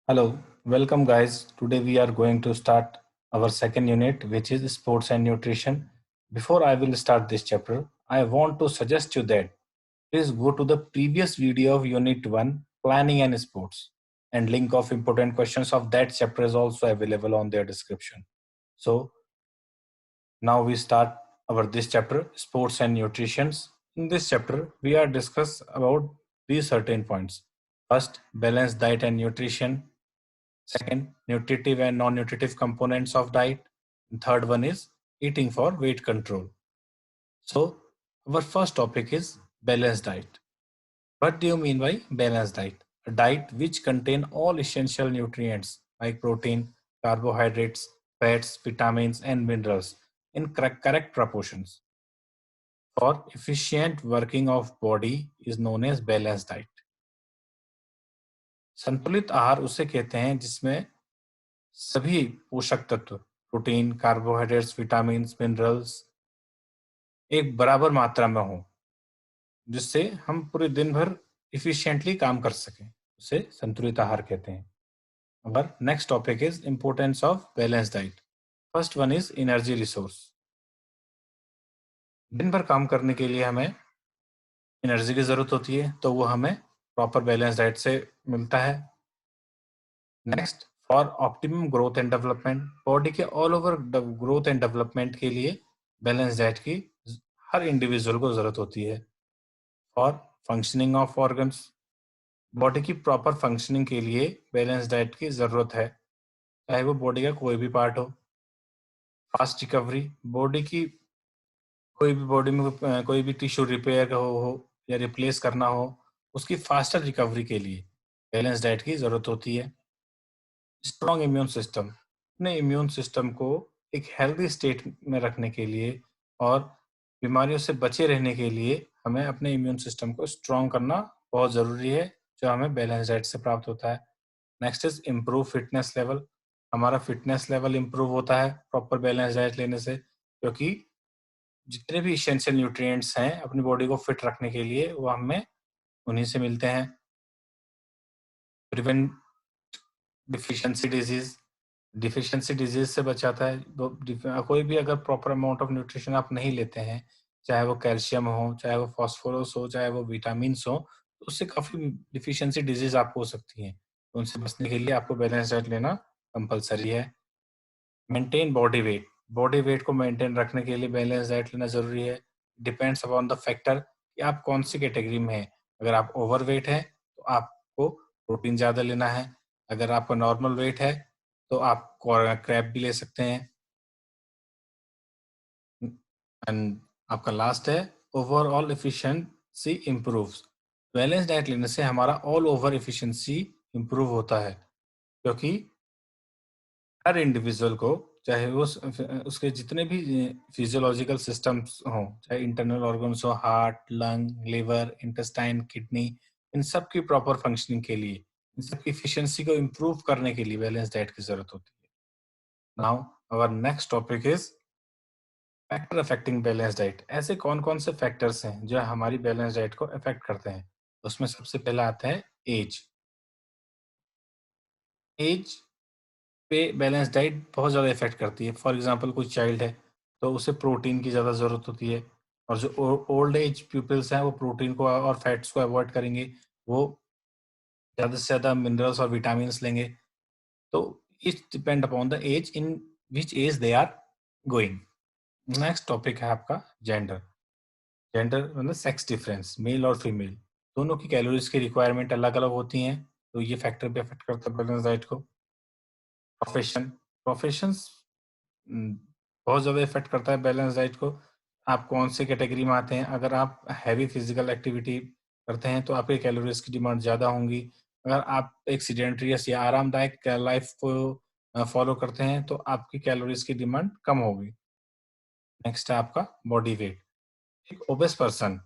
Hello, welcome guys. Today we are going to start our second unit, which is sports and nutrition. Before I will start this chapter, I want to suggest you that please go to the previous video of unit 1, planning and sports, and link of important questions of that chapter is also available on their description. So now we start our this chapter, sports and nutrition. In this chapter, we are discuss about these certain points. First, balanced diet and nutrition. Second, nutritive and non-nutritive components of diet. And third one is eating for weight control. So our first topic is balanced diet. What do you mean by balanced diet? A diet which contain all essential nutrients like protein, carbohydrates, fats, vitamins, and minerals in correct proportions. For efficient working of body is known as balanced diet. संतुलित आहार उसे कहते हैं जिसमें सभी पोषक तत्व protein, carbohydrates, vitamins, minerals एक बराबर मात्रा में हो, जिससे हम पूरे दिन भर इफिशिएंटली काम कर सकें, उसे संतुलित आहार कहते हैं। अगर next topic is importance of balance diet. First one is energy resource. दिन भर काम करने के लिए हमें एनर्जी की जरूरत होती है, तो वो हमें प्रॉपर बैलेंस डाइट से मिलता है। Next, for optimum growth and development, body के all over growth and development के लिए बैलेंस डाइट की हर इंडिविजुअल को जरूरत होती है। For functioning of organs, body की प्रॉपर फंक्शनिंग के लिए बैलेंस डाइट की जरूरत है, चाहे वो बॉडी का कोई भी पार्ट हो। फास्ट रिकवरी, बॉडी की कोई भी बॉडी में कोई भी टिश्यू रिपेयर हो या रिप्लेस करना हो, उसकी फास्टर रिकवरी के लिए बैलेंस डाइट की जरूरत होती है। स्ट्रॉन्ग इम्यून सिस्टम, अपने इम्यून सिस्टम को एक हेल्दी स्टेट में रखने के लिए और बीमारियों से बचे रहने के लिए हमें अपने इम्यून सिस्टम को स्ट्रॉन्ग करना बहुत ज़रूरी है, जो हमें बैलेंस डाइट से प्राप्त होता है। Next is improve fitness level, हमारा फिटनेस लेवल इम्प्रूव होता है प्रॉपर बैलेंस डाइट लेने से, क्योंकि जितने भी इसेंशियल न्यूट्रिएंट्स हैं अपनी बॉडी को फिट रखने के लिए वो हमें उन्हीं से मिलते हैं। Prevent deficiency disease, deficiency disease से बचाता है। कोई भी अगर प्रॉपर अमाउंट ऑफ न्यूट्रिशन आप नहीं लेते हैं, चाहे वो कैल्शियम हो, चाहे वो फास्फोरस हो, चाहे वो विटामिन्स हो, तो उससे काफ़ी डिफिशियंसी डिजीज आपको हो सकती हैं। तो उनसे बचने के लिए आपको बैलेंस डाइट लेना कंपलसरी है। Maintain body weight, body weight को मेंटेन रखने के लिए बैलेंस डाइट लेना ज़रूरी है। डिपेंड्स अपॉन द फैक्टर कि आप कौन सी कैटेगरी में हैं। अगर आप ओवर वेट हैं, तो आपको प्रोटीन ज़्यादा लेना है। अगर आपका नॉर्मल वेट है, तो आप क्रैब भी ले सकते हैं। एंड आपका लास्ट है overall efficiency improves. Balance diet लेने से हमारा ऑल ओवर एफिशिएंसी इम्प्रूव होता है, क्योंकि हर इंडिविजुअल को, चाहे वो उसके जितने भी फिजियोलॉजिकल सिस्टम्स हों, चाहे इंटरनल ऑर्गन्स हो, heart, lung, liver, intestine, kidney, इन सब की प्रॉपर फंक्शनिंग के लिए, इन सब की एफिशिएंसी को इम्प्रूव करने के लिए बैलेंस डाइट की जरूरत होती है। Now our next topic is factor affecting balance diet. ऐसे कौन कौन से फैक्टर्स हैं जो हमारी बैलेंस डाइट को अफेक्ट करते हैं? उसमें सबसे पहला आता है एज। एज पे बैलेंस डाइट बहुत ज़्यादा इफेक्ट करती है। फॉर एग्जांपल कोई चाइल्ड है, तो उसे प्रोटीन की ज़्यादा ज़रूरत होती है, और जो ओल्ड एज पीपल्स हैं वो प्रोटीन को और फैट्स को अवॉइड करेंगे, वो ज़्यादा से ज़्यादा मिनरल्स और विटामिन्स लेंगे। तो it's depend upon the age in which age they are going. Next topic है आपका जेंडर। जेंडर मतलब सेक्स डिफरेंस, मेल और फीमेल दोनों की कैलोरीज की रिक्वायरमेंट अलग अलग होती हैं, तो ये फैक्टर भी अफेक्ट करता है बैलेंस डाइट को। प्रोफेशन, प्रोफेशंस बहुत ज़्यादा इफेक्ट करता है बैलेंस डाइट को। आप कौन सी कैटेगरी में आते हैं? अगर आप हैवी फिजिकल एक्टिविटी करते हैं तो आपके कैलोरीज की डिमांड ज़्यादा होंगी। अगर आप एक सीडेंट्रियस या आरामदायक लाइफ को फॉलो करते हैं तो आपकी कैलोरीज की डिमांड कम होगी। नेक्स्ट है आपका बॉडी वेट। एक ओबेस पर्सन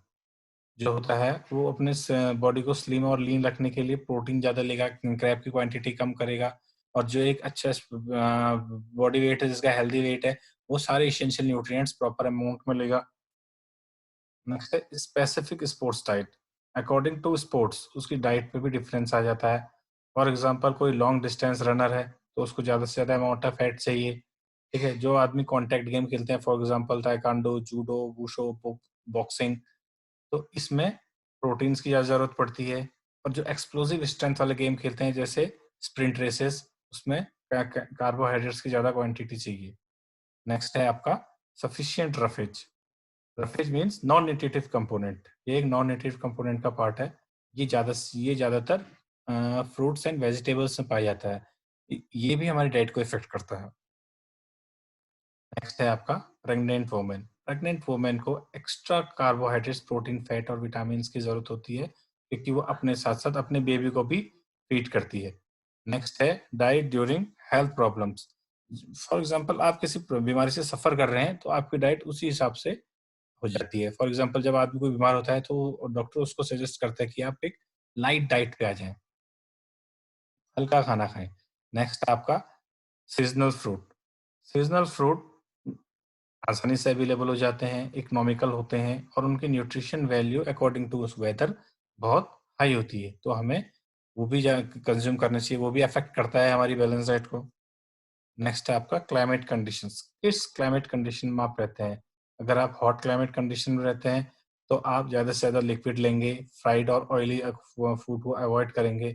जो होता है वो अपने बॉडी को स्लिम और लीन रखने के लिए प्रोटीन ज़्यादा लेगा, क्रैब की क्वांटिटी कम करेगा, और जो एक अच्छा बॉडी वेट है, जिसका हेल्दी वेट है, वो सारे इसेंशियल न्यूट्रिएंट्स प्रॉपर अमाउंट में लेगा। नेक्स्ट है specific sports diet. According to sports उसकी डाइट पे भी डिफरेंस आ जाता है। फॉर एग्जांपल कोई लॉन्ग डिस्टेंस रनर है तो उसको ज़्यादा से ज़्यादा अमाउंट ऑफ फैट चाहिए, ठीक है? जो आदमी कॉन्टैक्ट गेम खेलते हैं, for example taekwondo, judo, wushu, boxing, तो इसमें प्रोटीन्स की ज़्यादा ज़रूरत पड़ती है। और जो एक्सप्लोसिव स्ट्रेंथ वाले गेम खेलते हैं जैसे स्प्रिंट रेसेस, उसमें कार्बोहाइड्रेट्स की ज़्यादा क्वांटिटी चाहिए। नेक्स्ट है आपका sufficient roughage. Roughage means non nutritive component. ये एक नॉन न्यूट्रिटिव कंपोनेंट का पार्ट है। ये ज़्यादातर फ्रूट्स एंड वेजिटेबल्स में पाया जाता है। ये भी हमारी डाइट को इफेक्ट करता है। नेक्स्ट है आपका प्रेग्नेंट वुमेन। प्रेग्नेंट वुमेन को एक्स्ट्रा कार्बोहाइड्रेट्स, प्रोटीन, फैट और विटामिन की जरूरत होती है क्योंकि वो अपने साथ साथ अपने बेबी को भी फीड करती है। नेक्स्ट है diet during health problems. For example आप किसी बीमारी से सफर कर रहे हैं तो आपकी डाइट उसी हिसाब से हो जाती है। फॉर एग्जांपल जब आदमी कोई बीमार होता है तो डॉक्टर उसको सजेस्ट करता है कि आप एक लाइट डाइट पे आ जाएं, हल्का खाना खाएं। नेक्स्ट आपका सीजनल फ्रूट। सीजनल फ्रूट आसानी से अवेलेबल हो जाते हैं, इकोनॉमिकल होते हैं और उनकी न्यूट्रिशन वैल्यू अकॉर्डिंग टू उस वेदर बहुत हाई होती है, तो हमें वो भी कंज्यूम करना चाहिए। वो भी अफेक्ट करता है हमारी बैलेंस डाइट को। नेक्स्ट है आपका क्लाइमेट कंडीशंस। किस क्लाइमेट कंडीशन में आप रहते हैं? अगर आप हॉट क्लाइमेट कंडीशन में रहते हैं तो आप ज़्यादा से ज़्यादा लिक्विड लेंगे, फ्राइड और ऑयली फूड को अवॉइड करेंगे।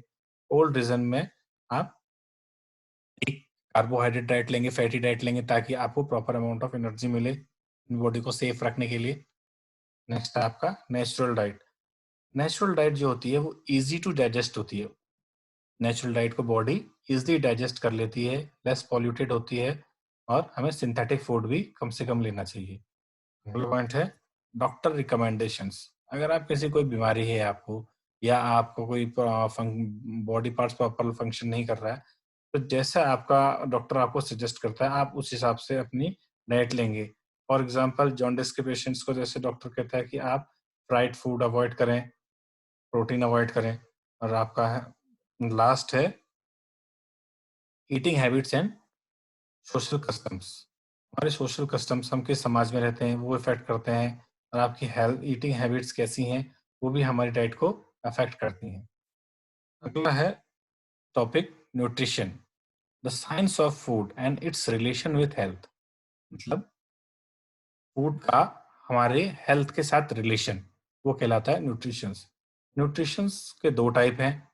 कोल्ड रीजन में आप एक कार्बोहाइड्रेट डाइट लेंगे, फैटी डाइट लेंगे ताकि आपको प्रॉपर अमाउंट ऑफ एनर्जी मिले बॉडी को सेफ रखने के लिए। नेक्स्ट है आपका नेचुरल डाइट। नेचुरल डाइट जो होती है वो इजी टू डाइजेस्ट होती है। नेचुरल डाइट को बॉडी इजीली डाइजेस्ट कर लेती है, लेस पॉल्यूटेड होती है और हमें सिंथेटिक फूड भी कम से कम लेना चाहिए। अगला पॉइंट है डॉक्टर रिकमेंडेशंस। अगर आप किसी कोई बीमारी है आपको या आपको कोई बॉडी पार्ट्स प्रॉपर फंक्शन नहीं कर रहा है, तो जैसा आपका डॉक्टर आपको सजेस्ट करता है आप उस हिसाब से अपनी डाइट लेंगे। फॉर एग्जांपल जॉन्डिस के पेशेंट्स को जैसे डॉक्टर कहता है कि आप फ्राइड फूड अवॉइड करें, प्रोटीन अवॉइड करें। और आपका है लास्ट है eating habits and social customs. हमारे सोशल कस्टम्स, हम किस समाज में रहते हैं, वो इफेक्ट करते हैं और आपकी हेल्थ ईटिंग हैबिट्स कैसी हैं वो भी हमारी डाइट को अफेक्ट करती हैं। अगला है topic nutrition, the science of food and it's relation with health. मतलब फूड का हमारे हेल्थ के साथ रिलेशन, वो कहलाता है न्यूट्रिशंस। न्यूट्रिशंस के दो टाइप हैं,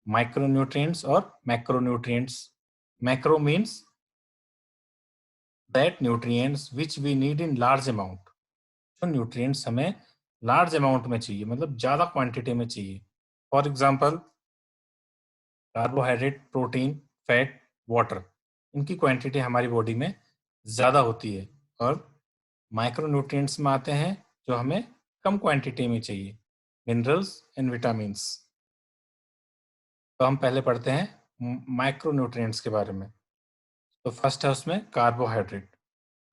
माइक्रोन्यूट्रिएंट्स और macronutrients. Macro means that nutrients which we need in large amount. जो न्यूट्रिएंट्स हमें लार्ज अमाउंट में चाहिए, मतलब ज्यादा क्वांटिटी में चाहिए। For example carbohydrate, protein, fat, water, इनकी क्वांटिटी हमारी बॉडी में ज़्यादा होती है। और माइक्रोन्यूट्रिएंट्स में आते हैं जो हमें कम क्वांटिटी में चाहिए, मिनरल्स एंड विटामिन्स। तो हम पहले पढ़ते हैं माइक्रोन्यूट्रिएंट्स के बारे में। तो फर्स्ट है उसमें carbohydrate.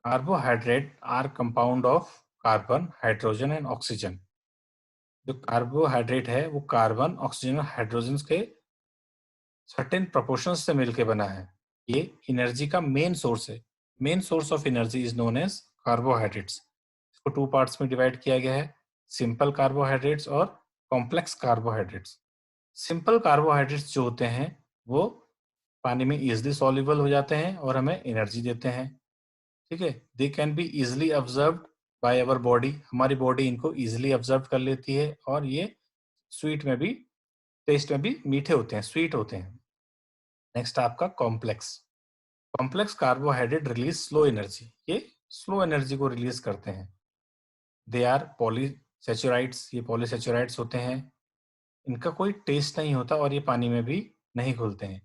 Carbohydrate are compound of carbon, hydrogen and oxygen. जो कार्बोहाइड्रेट है वो कार्बन, ऑक्सीजन और हाइड्रोजन के सर्टेन प्रोपोर्शंस से मिलके बना है। ये एनर्जी का मेन सोर्स है। Main source of energy is known as carbohydrates. इसको टू पार्ट्स में डिवाइड किया गया है, सिंपल कार्बोहाइड्रेट्स और कॉम्प्लेक्स कार्बोहाइड्रेट्स। सिंपल कार्बोहाइड्रेट्स जो होते हैं वो पानी में इजिली सॉल्युबल हो जाते हैं और हमें एनर्जी देते हैं, ठीक है। They can be easily observed by our body. हमारी बॉडी इनको इजिली ऑब्जर्व कर लेती है और ये स्वीट में भी, टेस्ट में भी मीठे होते हैं, स्वीट होते हैं। नेक्स्ट आपका complex. Complex carbohydrate release slow energy. ये स्लो एनर्जी को रिलीज करते हैं। They are polysaccharides. ये पॉलीसेचुराइड्स होते हैं। इनका कोई टेस्ट नहीं होता और ये पानी में भी नहीं घुलते हैं।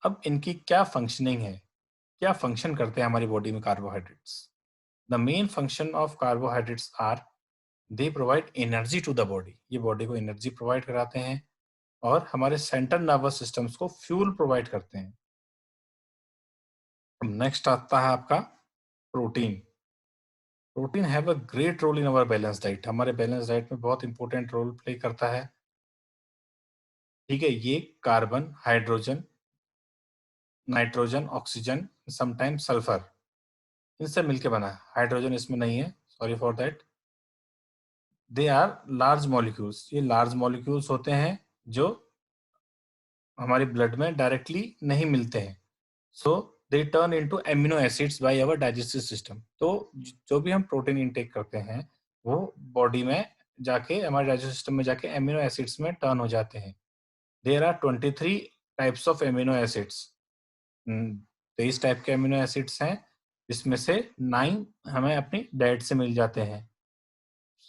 अब इनकी क्या फंक्शनिंग है, क्या फंक्शन करते हैं हमारी बॉडी में carbohydrates? The main function of carbohydrates are they provide energy to the body. ये बॉडी को एनर्जी प्रोवाइड कराते हैं और हमारे सेंट्रल नर्वस सिस्टम्स को फ्यूल प्रोवाइड करते हैं। नेक्स्ट आता है आपका protein. Protein have a great role in our balance diet. हमारे बैलेंस डाइट में बहुत इंपॉर्टेंट रोल प्ले करता है, ठीक है। ये carbon, hydrogen, nitrogen, oxygen, sometimes sulphur, इनसे मिलके बना है। हाइड्रोजन इसमें नहीं है, sorry for that. They are large molecules. ये लार्ज मॉलिक्यूल्स होते हैं जो हमारी ब्लड में डायरेक्टली नहीं मिलते हैं। So they turn into amino acids by our digestive system. तो जो भी हम प्रोटीन इनटेक करते हैं वो बॉडी में जाके, हमारे डाइजेस्टिव सिस्टम में जाके एमिनो एसिड्स में टर्न हो जाते हैं। There are 23 types of amino acids. 23 type के एमिनो एसिड्स हैं, जिसमें से 9 हमें अपनी डाइट से मिल जाते हैं।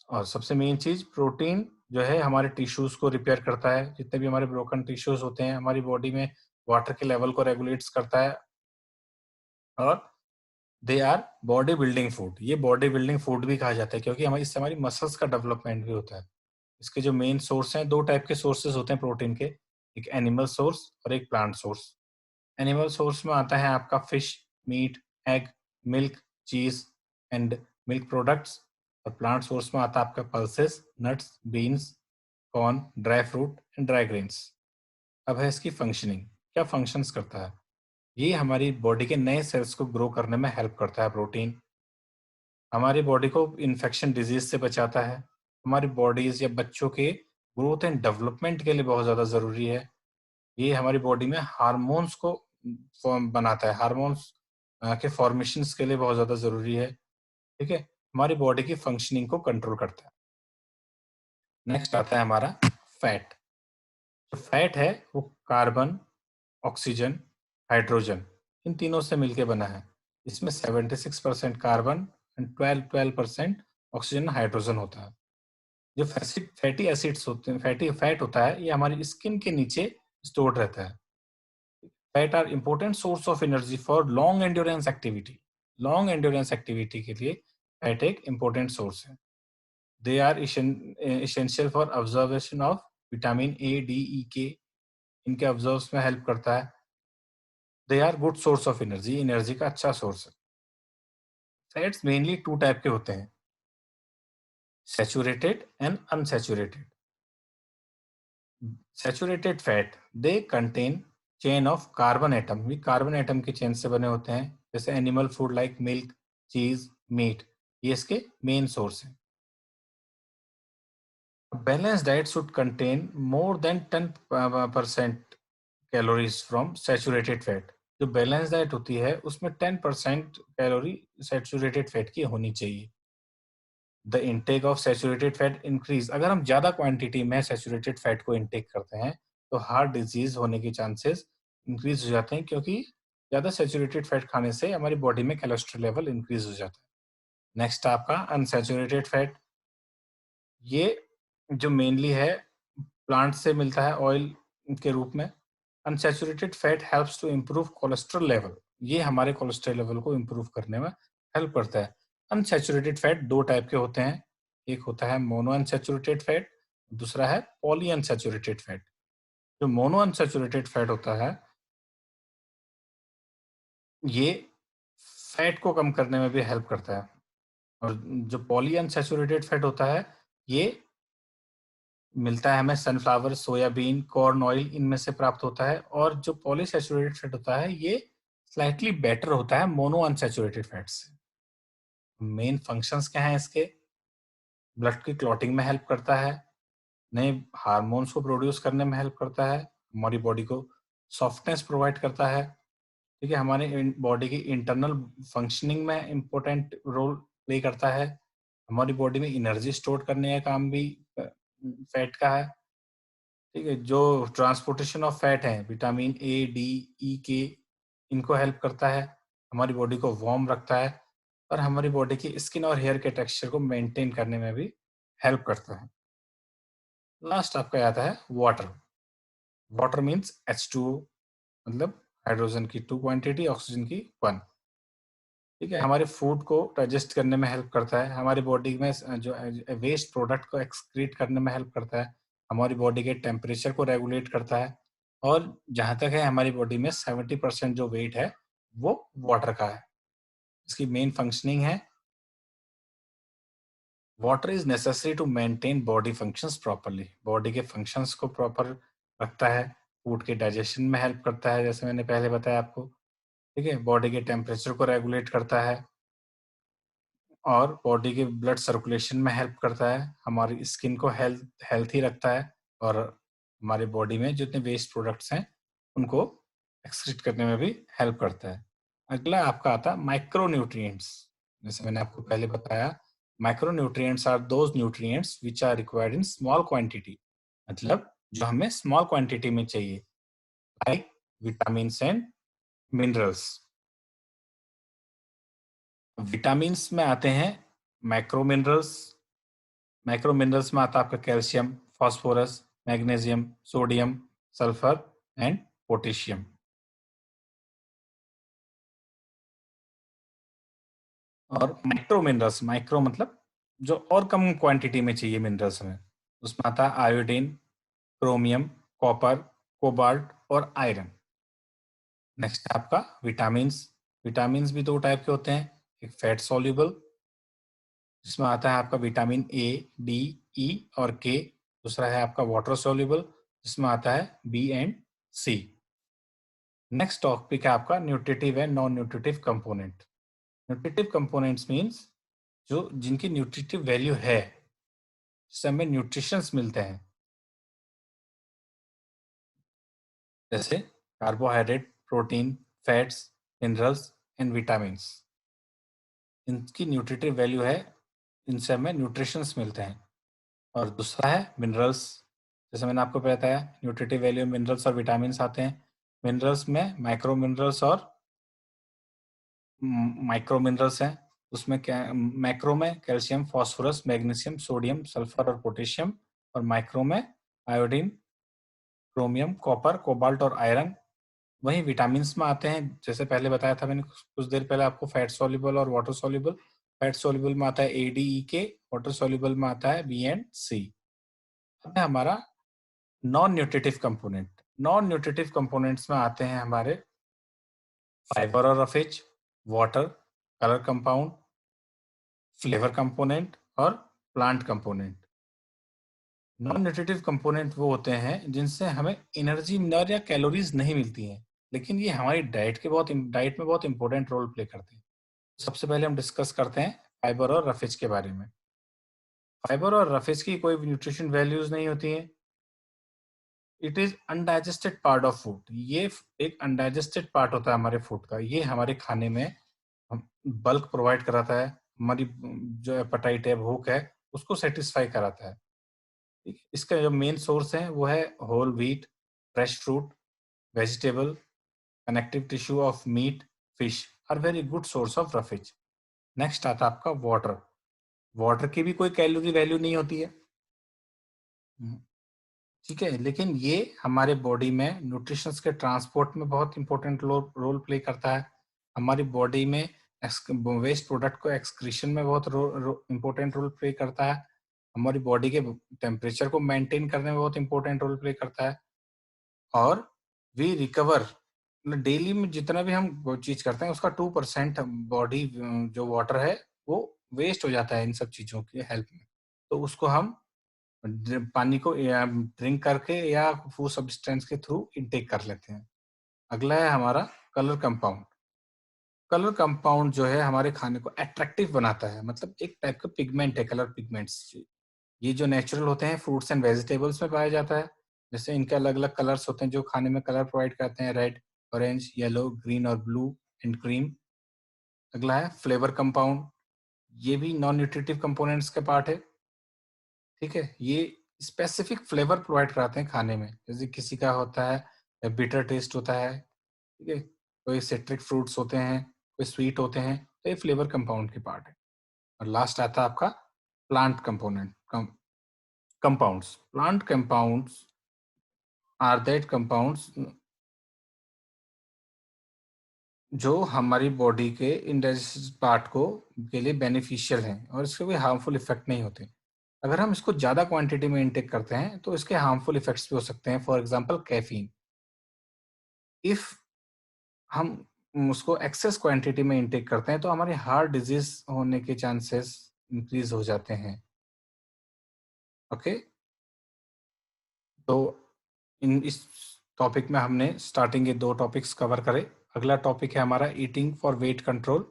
और सबसे मेन चीज, प्रोटीन जो है हमारे टिश्यूज को रिपेयर करता है। जितने भी हमारे ब्रोकन टिश्यूज होते हैं हमारी बॉडी में, वाटर के लेवल को रेगुलेट्स करता है। और they our body building food. ये बॉडी बिल्डिंग फूड भी कहा जाता है, क्योंकि हमारी इससे हमारी मसल्स का डेवलपमेंट भी होता है। इसके जो मेन सोर्स हैं, 2 टाइप के सोर्सेज होते हैं प्रोटीन के, एक एनिमल सोर्स और एक प्लांट सोर्स। एनिमल सोर्स में आता है आपका फिश, मीट, एग, मिल्क, चीज एंड मिल्क प्रोडक्ट्स। और प्लांट सोर्स में आता है आपका pulses, nuts, beans, corn, dry fruit and dry grains. अब है इसकी फंक्शनिंग। क्या फंक्शंस करता है? ये हमारी बॉडी के नए सेल्स को ग्रो करने में हेल्प करता है प्रोटीन। हमारी बॉडी को इन्फेक्शन डिजीज से बचाता है। हमारी बॉडीज या बच्चों के ग्रोथ एंड डेवलपमेंट के लिए बहुत ज़्यादा ज़रूरी है। ये हमारी बॉडी में हार्मोन्स को फॉर्म बनाता है। हार्मोन्स के फॉर्मेशंस के लिए बहुत ज़्यादा ज़रूरी है। ठीक है? हमारी बॉडी की फंक्शनिंग को कंट्रोल करता है। नेक्स्ट आता है हमारा फैट। जो फैट है वो कार्बन, ऑक्सीजन, हाइड्रोजन, इन तीनों से मिलके बना है। इसमें 76% कार्बन एंड 12% ऑक्सीजन, हाइड्रोजन होता है। जो फैटी एसिड्स होते हैं, फैटी फैट होता है, ये हमारी स्किन के नीचे स्टोर्ड रहता है। Fat are important source of energy for long endurance activity. Long endurance activity के लिए फैट एक इंपॉर्टेंट सोर्स है। They are essential for observation of vitamin A, D, E, K. इनके ऑब्जर्व में हेल्प करता है। They are good source of energy, energy का अच्छा सोर्स है। फैट्स मेनली 2 टाइप के होते हैं, saturated and unsaturated. Saturated fat, they contain chain of carbon atom. ये कार्बन एटम के चेन से बने होते हैं, जैसे एनिमल फूड लाइक मिल्क, चीज, मीट। ये इसके मेन सोर्स हैं। Balance diet should contain more than 10% calories from saturated fat. जो बैलेंस डाइट होती है उसमें 10% कैलोरी सैचुरेटेड फैट की होनी चाहिए। The intake of saturated fat increase. अगर हम ज्यादा क्वांटिटी में सैचुरेटेड फैट को इंटेक करते हैं तो हार्ट डिजीज होने के चांसेस इंक्रीज हो जाते हैं, क्योंकि ज्यादा सैचुरेटेड फैट खाने से हमारी बॉडी में कोलेस्ट्रॉल लेवल इंक्रीज हो जाता है। नेक्स्ट आपका अनसैचुरेटेड फैट। ये जो मेनली है प्लांट से मिलता है ऑयल के रूप में। Unsaturated fat helps to improve cholesterol level. ये हमारे कोलेस्ट्रॉल लेवल को इम्प्रूव करने में हेल्प करता है। अनसैचुरेटेड फैट 2 टाइप के होते हैं, एक होता है मोनो अनसैचुरेटेड फैट, दूसरा है पॉली अनसैचुरेटेड फैट। जो मोनो अनसैचुरेटेड फैट होता है ये फैट को कम करने में भी हेल्प करता है। और जो पॉली अनसैचुरेटेड फैट होता है ये मिलता है हमें सनफ्लावर, सोयाबीन, कॉर्न ऑयल, इनमें से प्राप्त होता है। और जो पॉलीसैचुरेटेड फैट होता है ये स्लाइटली बेटर होता है मोनो अनसैचुरेटेड फैट से। मेन फंक्शंस क्या हैं इसके? ब्लड की क्लॉटिंग में हेल्प करता है, नए हार्मोन्स को प्रोड्यूस करने में हेल्प करता है, हमारी बॉडी को सॉफ्टनेस प्रोवाइड करता है। ठीक है, हमारे बॉडी की इंटरनल फंक्शनिंग में इम्पोर्टेंट रोल प्ले करता है। हमारी बॉडी में एनर्जी स्टोर करने का काम भी फैट का है। ठीक है, जो ट्रांसपोर्टेशन ऑफ फैट है, विटामिन ए, डी, ई, के, इनको हेल्प करता है, हमारी बॉडी को वार्म रखता है और हमारी बॉडी की स्किन और हेयर के टेक्सचर को मेंटेन करने में भी हेल्प करता है। लास्ट आपका आता है वाटर। वाटर मीन्स H2O, मतलब हाइड्रोजन की 2 क्वांटिटी, ऑक्सीजन की 1। ठीक है, हमारे फूड को डाइजेस्ट करने में हेल्प करता है, हमारी बॉडी में जो वेस्ट प्रोडक्ट को एक्सक्रीट करने में हेल्प करता है, हमारी बॉडी के टेम्परेचर को रेगुलेट करता है। और जहाँ तक है हमारी बॉडी में 70% जो वेट है वो वाटर का है। इसकी मेन फंक्शनिंग है, water is necessary to maintain body functions properly. Body के फंक्शंस को प्रॉपर रखता है, फूड के डाइजेशन में हेल्प करता है, जैसे मैंने पहले बताया आपको। ठीक है, बॉडी के टेम्परेचर को रेगुलेट करता है और बॉडी के ब्लड सर्कुलेशन में हेल्प करता है, हमारी स्किन को हेल्थी रखता है और हमारी बॉडी में जितने वेस्ट प्रोडक्ट्स हैं उनको एक्सक्रीट करने में भी हेल्प करता है। अगला आपका आता है माइक्रोन्यूट्रिएंट्स। जैसे मैंने आपको पहले बताया, micronutrients are those nutrients which are required in small quantity, मतलब जो हमें स्मॉल क्वांटिटी में चाहिए, like vitamins and minerals. Vitamins में आते हैं मैक्रो मिनरल्स। मैक्रो मिनरल्स में आता है आपका calcium, phosphorus, magnesium, sodium, sulphur and potassium. और माइक्रो मिनरल्स, माइक्रो मतलब जो और कम क्वांटिटी में चाहिए मिनरल्स हमें, उसमें आता है आयोडीन, क्रोमियम, कॉपर, कोबाल्ट और आयरन। नेक्स्ट है आपका विटामिन्स। विटामिन्स भी दो टाइप के होते हैं, एक फैट सॉल्युबल जिसमें आता है आपका विटामिन ए, डी, ई और के। दूसरा है आपका वाटर सॉल्युबल जिसमें आता है B and C. Next topic है आपका nutritive and non nutritive component. Nutritive components means जो जिनकी न्यूट्रिटिव वैल्यू है, जिससे हमें न्यूट्रिशंस मिलते हैं, जैसे carbohydrate, protein, fats, minerals and vitamins. इनकी न्यूट्रिटिव वैल्यू है, इनसे हमें न्यूट्रिशंस मिलते हैं। और दूसरा है मिनरल्स। जैसे मैंने आपको बताया, न्यूट्रिटिव वैल्यू में मिनरल्स और विटामिन्स आते हैं। मिनरल्स में माइक्रो मिनरल्स और माइक्रो मिनरल्स हैं। उसमें क्या, मैक्रो में calcium, phosphorus, magnesium, sodium, sulphur और पोटेशियम। और माइक्रो में आयोडीन, क्रोमियम, कॉपर, कोबाल्ट और आयरन। वहीं विटामिन्स में आते हैं, जैसे पहले बताया था मैंने कुछ देर पहले आपको, फैट सॉल्युबल और वाटर सॉल्युबल। फैट सॉल्युबल में आता है ए, डी, ई, के। वाटर सॉल्युबल में आता है बी एंड सी। अब है हमारा non nutritive component. Non nutritive components में आते हैं हमारे फाइबर और roughage, water, colour compound, flavour component और plant component. Non nutritive component वो होते हैं जिनसे हमें एनर्जी मिनरल या कैलोरीज नहीं मिलती हैं, लेकिन ये हमारी डाइट में बहुत इंपॉर्टेंट रोल प्ले करते हैं। सबसे पहले हम डिस्कस करते हैं फाइबर और रफेज के बारे में। फाइबर और रफेज की कोई न्यूट्रिशन वैल्यूज नहीं होती हैं। It is undigested part of food. ये एक अनडाइजेस्टेड पार्ट होता है हमारे फूड का। ये हमारे खाने में बल्क प्रोवाइड कराता है, हमारी जो एपेटाइट है, भूख है, उसको सेटिस्फाई कराता है। ठीक है? इसका जो मेन सोर्स है वो है whole wheat, fresh fruit, vegetable, connective tissue of meat, fish are very good source of roughage. Next आता है आपका वाटर। वाटर की भी कोई कैलोरी वैल्यू नहीं होती है, ठीक है, लेकिन ये हमारे बॉडी में न्यूट्रिशंस के ट्रांसपोर्ट में बहुत इंपॉर्टेंट रोल प्ले करता है। हमारी बॉडी में वेस्ट प्रोडक्ट को एक्सक्रीशन में बहुत इंपॉर्टेंट रोल प्ले करता है। हमारी बॉडी के टेम्परेचर को मेंटेन करने में बहुत इंपॉर्टेंट रोल प्ले करता है। और वी रिकवर, डेली में जितना भी हम वो चीज करते हैं उसका 2% बॉडी जो वाटर है वो वेस्ट हो जाता है इन सब चीजों की हेल्प में। तो उसको हम पानी को ड्रिंक करके या फूड सब्सटेंस के थ्रू इनटेक कर लेते हैं। अगला है हमारा कलर कंपाउंड। कलर कंपाउंड जो है हमारे खाने को अट्रैक्टिव बनाता है, मतलब एक टाइप का पिगमेंट है, कलर पिगमेंट्स। ये जो नेचुरल होते हैं फ्रूट्स एंड वेजिटेबल्स में पाया जाता है। जैसे इनके अलग अलग कलर्स होते हैं जो खाने में कलर प्रोवाइड करते हैं, रेड, ऑरेंज, येलो, ग्रीन और ब्लू एंड क्रीम। अगला है फ्लेवर कंपाउंड। ये भी नॉन न्यूट्रिटिव कंपोनेंट्स के पार्ट है। ठीक है, ये स्पेसिफिक फ्लेवर प्रोवाइड कराते हैं खाने में। जैसे किसी का होता है बिटर टेस्ट होता है, ठीक है, कोई सिट्रिक फ्रूट्स होते हैं, कोई स्वीट होते हैं, तो ये फ्लेवर कंपाउंड की पार्ट है। और लास्ट आता है आपका plant component compounds. Plant compounds are that compounds जो हमारी बॉडी के इंडाइजेस्ट पार्ट को के लिए बेनिफिशियल हैं और इसके कोई हार्मफुल इफेक्ट नहीं होते। अगर हम इसको ज़्यादा क्वांटिटी में इनटेक करते हैं तो इसके हार्मफुल इफेक्ट्स भी हो सकते हैं। फॉर एग्जांपल कैफीन, इफ हम उसको एक्सेस क्वांटिटी में इनटेक करते हैं तो हमारे हार्ट डिजीज होने के चांसेस इंक्रीज हो जाते हैं। ओके, तो इस टॉपिक में हमने स्टार्टिंग के 2 टॉपिक्स कवर करे। अगला टॉपिक है हमारा ईटिंग फॉर वेट कंट्रोल,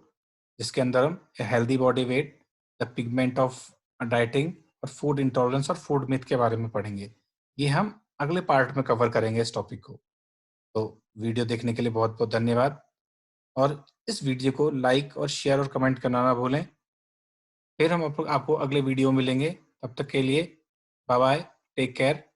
जिसके अंदर हम healthy body weight, the pigment of dieting और फूड इंटॉलरेंस और फूड मिथ के बारे में पढ़ेंगे। ये हम अगले पार्ट में कवर करेंगे इस टॉपिक को। तो वीडियो देखने के लिए बहुत-बहुत धन्यवाद और इस वीडियो को लाइक और शेयर और कमेंट करना ना भूलें। फिर हम आपको आपको अगले वीडियो में मिलेंगे। तब तक के लिए बाय बाय, टेक केयर।